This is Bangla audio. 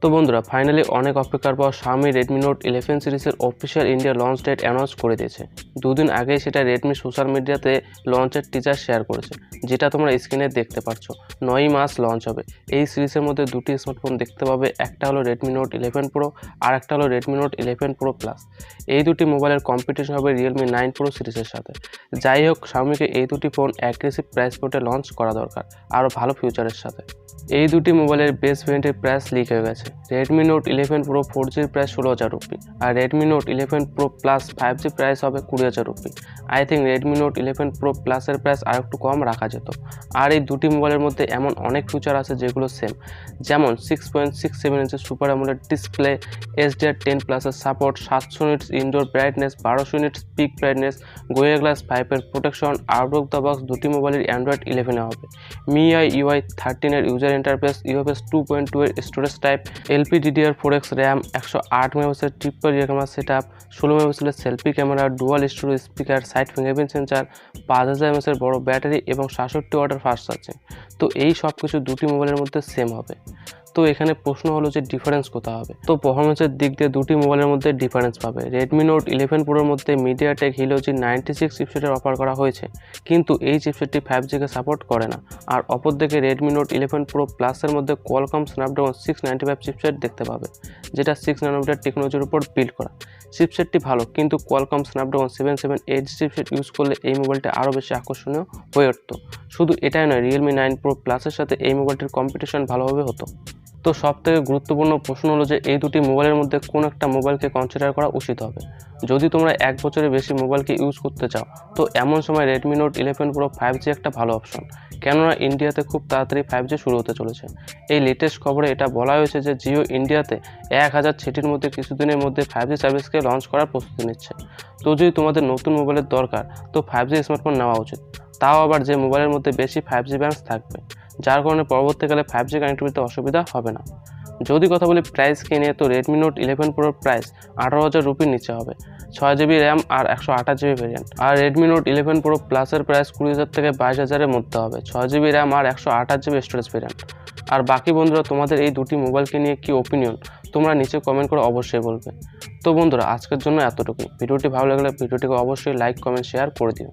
তো বন্ধুরা ফাইনালি অনেক অপেক্ষার পর Xiaomi Redmi Note 11 সিরিজের official India launch date announce করে দিয়েছে। দুদিন আগেই সেটা রেডমি সোশ্যাল মিডিয়াতে লঞ্চের টিজার শেয়ার করেছে, যেটা তোমরা স্ক্রিনে দেখতে পাচ্ছ। 9ই মার্চ লঞ্চ হবে। এই সিরিজের মধ্যে দুটি স্মার্টফোন দেখতে পাবে, একটা হলো Redmi Note 11 Pro আর একটা হলো Redmi Note 11 Pro Plus। এই দুটি মোবাইলের কম্পিটিশন হবে Realme 9 Pro সিরিজের সাথে। যাই হোক, Xiaomiকে এই দুটি ফোন অ্যাগ্রেসিভ প্রাইস পয়েন্টে লঞ্চ করা দরকার, আরও ভালো ফিউচারের সাথে। এই দুটি মোবাইলের বেস ভেরিয়েন্টের প্রাইস লিক হয়ে গেছে। Redmi Note 11 Pro 4Gর প্রাইস 16,000 রুপি আর Redmi Note 11 Pro Plus 5G price হবে 20,000 rupee. I think Redmi Note 11 Pro Plus এর প্রাইস আর একটু কম রাখা যেত। আর এই দুটি মোবাইলের মধ্যে এমন অনেক ফিচার আছে যেগুলো সেম, যেমন 6.67 ইঞ্চের সুপার অ্যামোলেড ডিসপ্লে, HDR10 প্লাসের support, 700 nits indoor brightness, 1200 nits pick brightness, gorilla glass 5 এর protection. Out of the box দুটি মোবাইলের Android 11 হবে। MIUI UI 13 এর ইউজার ইন্টারফেস, UFS 2.2 এর storage type, LPDDR4X RAM, 108 megapixel triple rear camera set up, 16 মেগাপিক্সেলের selfie camera, dual storage speaker, side fingerprint sensor, 5000 mAh এর বড় ব্যাটারি এবং 66 ওয়াটের ফাস্ট চার্জিং। তো এই সব কিছু দুটি মোবাইলের মধ্যে সেম হবে। তো এখানে প্রশ্ন হলো যে ডিফারেন্স কোথায় হবে। তো পারফরমেন্সের দিক দিয়ে দুটি মোবাইলের মধ্যে ডিফারেন্স পাবে। Redmi Note 11 Proর মধ্যে MediaTek Helio G96 চিপসেটের অফার করা হয়েছে, কিন্তু এই চিপসেটটি 5Gকে সাপোর্ট করে না। আর অপরদিকে Redmi Note 11 Pro Plus এর মধ্যে Qualcomm Snapdragon 695 চিপসেট দেখতে পাবে, যেটা 6 ন্যানোমিটার টেকনোলজির উপর বিল্ড করা। চিপসেটটি ভালো, কিন্তু Qualcomm Snapdragon 778 চিপসেট ইউজ করলে এই মোবাইলটি আরও বেশি আকর্ষণীয় হয়ে উঠত। শুধু এটাই নয়, Realme 9 Pro Plus এর সাথে এই মোবাইলটির কম্পিটিশন ভালোভাবে হতো। তো সবথেকে গুরুত্বপূর্ণ প্রশ্ন হলো যে এই দুটি মোবাইলের মধ্যে কোন একটা মোবাইলকে কনসিডার করা উচিত হবে। যদি তোমরা 1 বছরের বেশি মোবাইলকে ইউজ করতে চাও, তো এমন সময় Redmi Note 11 Pro 5G একটা ভালো অপশন, কেননা ইন্ডিয়াতে খুব তাড়াতাড়ি 5G শুরু হতে চলেছে। এই লেটেস্ট খবরে এটা বলা হয়েছে যে জিও ইন্ডিয়াতে 1000 সিটির মধ্যে কিছুদিনের মধ্যে 5G সার্ভিসকে লঞ্চ করার প্রস্তুতি নিচ্ছে। তো যদি তোমাদের নতুন মোবাইলের দরকার, তো 5G স্মার্টফোন নেওয়া উচিত, তাও আবার যে মোবাইলের মধ্যে বেশি 5G ব্যান্ড থাকবে, যার কারণে পরবর্তীকালে 5G কানেক্টিভিটিতে অসুবিধা হবে না। যদি কথা বলি প্রাইস কিনে, তো Redmi Note 11 Proর প্রাইস 18,000 রুপির নিচে হবে, 6GB র্যাম আর 128GB ভেরিয়েন্ট। আর Redmi Note 11 Pro Plus এর প্রাইস 20,000 থেকে 22,000-এর মধ্যে হবে, 6GB র্যাম আর 128GB স্টোরেজ ভেরিয়েন্ট। আর বাকি বন্ধুরা, তোমাদের এই দুটি মোবাইলকে নিয়ে কি ওপিনিয়ন, তোমরা নিচে কমেন্ট করে অবশ্যই বলবে। তো বন্ধুরা, আজকের জন্য এতটুকুই। ভিডিওটি ভালো লাগলে ভিডিওটিকে অবশ্যই লাইক, কমেন্ট, শেয়ার করে দিও।